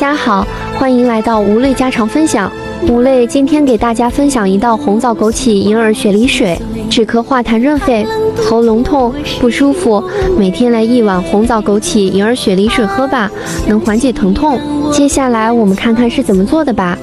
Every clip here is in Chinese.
家好，欢迎来到吴磊家常分享。吴磊今天给大家分享一道红枣枸杞银耳雪梨水，止咳化痰润肺，喉咙痛不舒服，每天来1碗红枣枸杞银耳雪梨水喝吧，能缓解疼痛。接下来我们看看是怎么做的吧。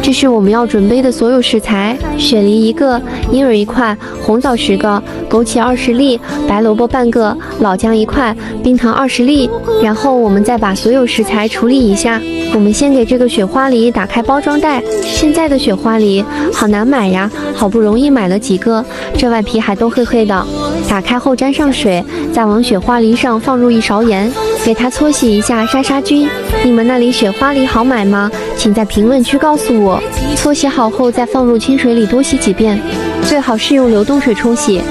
这是我们要准备的所有食材：雪梨1个，银耳1块，红枣10个，枸杞20粒，白萝卜半个，老姜1块，冰糖20粒。然后我们再把所有食材处理一下。我们先给这个雪花梨打开包装袋。现在的雪花梨好难买呀，好不容易买了几个，这外皮还都黑黑的。打开后沾上水，再往雪花梨上放入1勺盐，给它搓洗一下，杀菌。你们那里雪花梨好买吗？请在评论区告诉我。搓洗好后再放入清水里多洗几遍，最好是用流动水冲洗。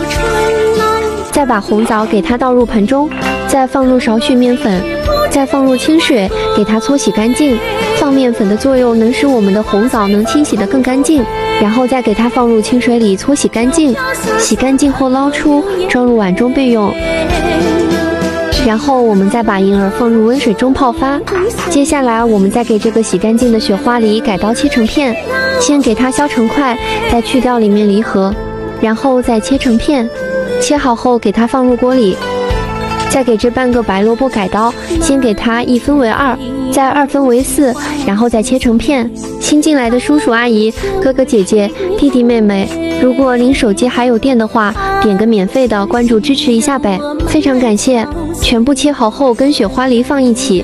再把红枣给它倒入盆中，再放入少许面粉，再放入清水给它搓洗干净。放面粉的作用能使我们的红枣能清洗得更干净，然后再给它放入清水里搓洗干净。洗干净后捞出，装入碗中备用。然后我们再把银耳放入温水中泡发。接下来我们再给这个洗干净的雪花梨改刀切成片，先给它削成块，再去掉里面梨核，然后再切成片。切好后给它放入锅里，再给这半个白萝卜改刀，先给它1分为2，再2分为4，然后再切成片。新进来的叔叔阿姨、哥哥姐姐、弟弟妹妹，如果您手机还有电的话，点个免费的关注支持一下呗，非常感谢。全部切好后跟雪花梨放一起，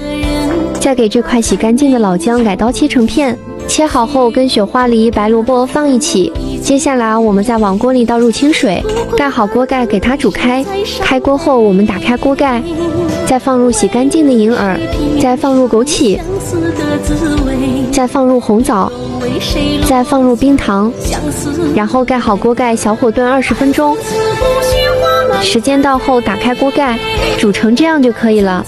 再给这块洗干净的老姜改刀切成片，切好后跟雪花梨、白萝卜放一起。接下来我们再往锅里倒入清水，盖好锅盖给它煮开。开锅后我们打开锅盖，再放入洗干净的银耳，再放入枸杞，再放入红枣，再放入冰糖，然后盖好锅盖，小火炖20分钟。时间到后打开锅盖，煮成这样就可以了。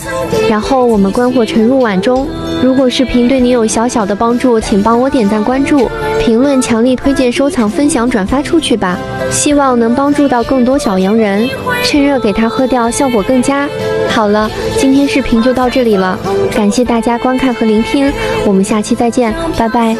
然后我们关火盛入碗中。如果视频对你有小小的帮助，请帮我点赞关注，评论强力推荐收藏分享转发出去吧，希望能帮助到更多小洋人。趁热给它喝掉，效果更佳。好了，今天视频就到这里了，感谢大家观看和聆听，我们下期再见，拜拜。